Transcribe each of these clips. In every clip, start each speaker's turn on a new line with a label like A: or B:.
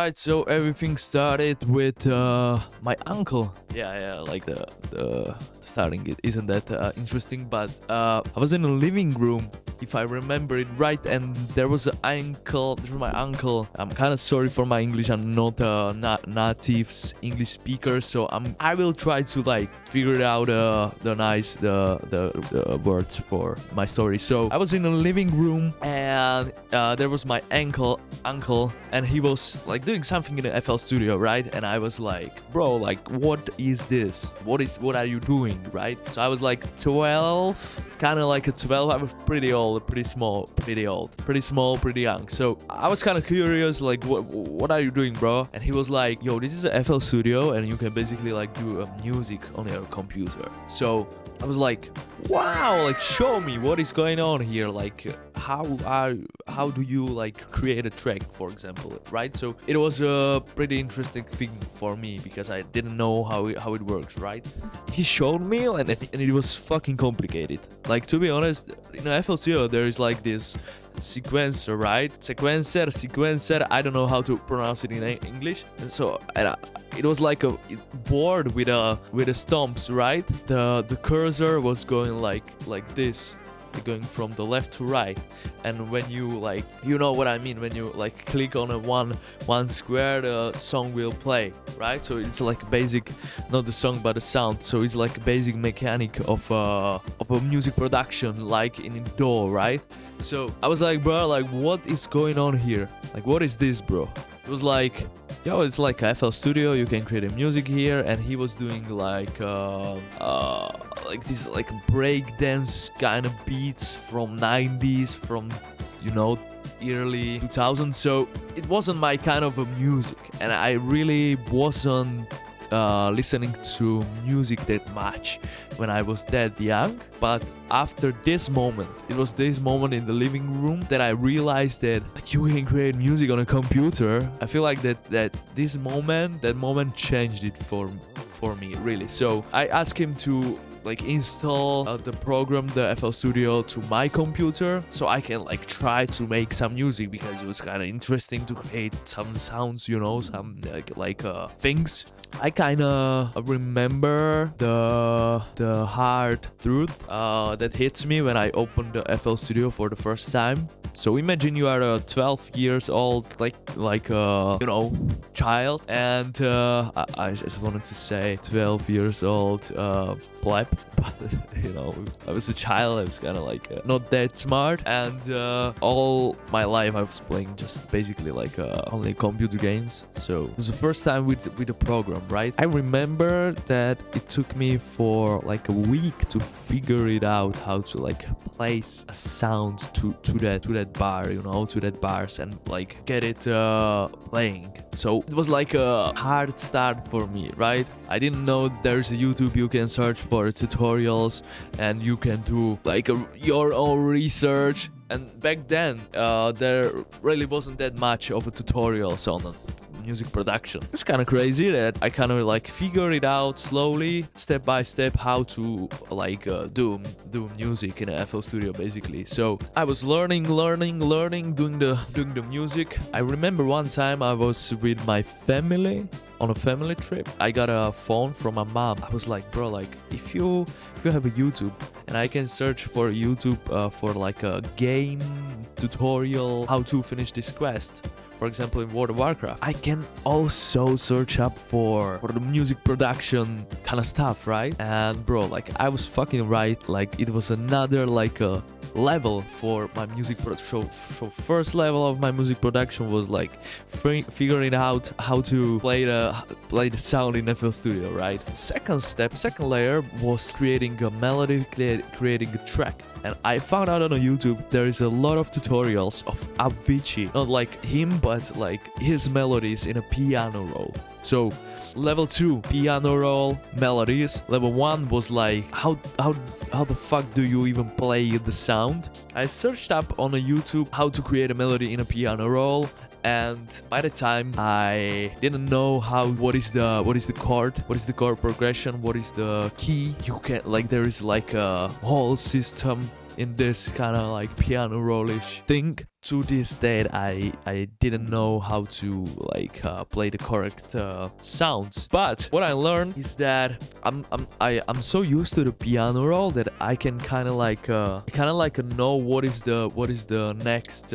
A: Alright, so everything started with my uncle. Yeah, like the starting. It isn't that interesting, but I was in a living room, if I remember it right, and there was my uncle. I'm kind of sorry for my English. I'm not a native English speaker, so I will try to like figure out the words for my story. So I was in a living room, and there was my uncle, and he was like doing something in the FL Studio, right? And I was like, bro, like, what is this? What are you doing, right? So I was like 12, kind of like a 12. I was pretty old, pretty small, pretty young. So I was kind of curious, like, what are you doing, bro? And he was like, yo, this is a FL Studio, and you can basically like do music on your computer. So I was like, wow, like, show me what is going on here, like, how do you like create a track, for example, right? So it was a pretty interesting thing for me because I didn't know how it works, right? He showed me, and it was fucking complicated. Like, to be honest, in FL Studio there is like this sequencer, right? Sequencer. I don't know how to pronounce it in English. And so it was like a board with a stumps, right? The cursor was going like this, going from the left to right, and when you like, you know what I mean, when you like click on a one square, the song will play, right? So it's like basic, not the song but the sound. So it's like a basic mechanic of a music production, like in indoor, right? So I was like, bro, like, what is going on here? Like, what is this, bro? It was like, yo, it's like a FL Studio, you can create a music here. And he was doing like these like breakdance kind of beats from 90s, from, you know, early 2000s. So it wasn't my kind of a music, and I really wasn't listening to music that much when I was that young. But after this moment, it was this moment in the living room that I realized that like, you can create music on a computer. I feel like that moment changed it for me, really. So I asked him to like install the program, the FL Studio, to my computer so I can like try to make some music, because it was kind of interesting to create some sounds, you know, some like things. I kind of remember the hard truth that hits me when I opened the FL Studio for the first time. So imagine you are 12 years old, like you know, child, and I just wanted to say 12 years old pleb, but you know, I was a child. I was kind of like not that smart, and all my life I was playing just basically like only computer games. So it was the first time with the program, right? I remember that it took me for like a week to figure it out, how to like place a sound to that bar, you know, to that bars, and like get it playing. So it was like a hard start for me, right? I didn't know there's a YouTube you can search for tutorials, and you can do like your own research. And back then there really wasn't that much of a tutorials on music production. It's kind of crazy that I kind of like figure it out slowly, step by step, how to like do music in a FL Studio, basically. So I was learning, doing the music. I remember one time I was with my family on a family trip. I got a phone from my mom. I was like, bro, like, if you have a YouTube and I can search for YouTube for like a game tutorial, how to finish this quest, for example in World of Warcraft, I can also search up for the music production kind of stuff, right? And bro, like, I was fucking right. Like, it was another like a level for my music production. So first level of my music production was like figuring out how to play the sound in FL Studio, right? Second layer was creating a melody, creating a track. And I found out on YouTube there is a lot of tutorials of A.way, not like him, but like his melodies in a piano roll. So level 2, piano roll, melodies. Level 1 was like, how the fuck do you even play the sound? I searched up on a YouTube how to create a melody in a piano roll. And by the time I didn't know what is the chord progression, what is the key, you can like, there is like a whole system in this kind of like piano rollish thing to this date I didn't know how to like play the correct sounds. But what I learned is that I'm so used to the piano roll that I can kind of like know what is the next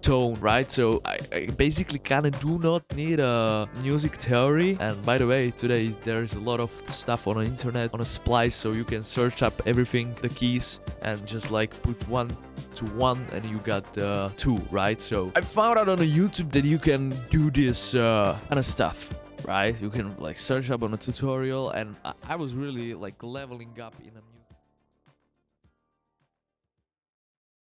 A: tone, right? So I basically kind of do not need a music theory. And by the way, today there's a lot of stuff on the internet on a splice, so you can search up everything, the keys, and just like put 1 to 1 and you got 2, right? So I found out on YouTube that you can do this kind of stuff, right? You can like search up on a tutorial, and I was really like leveling up in a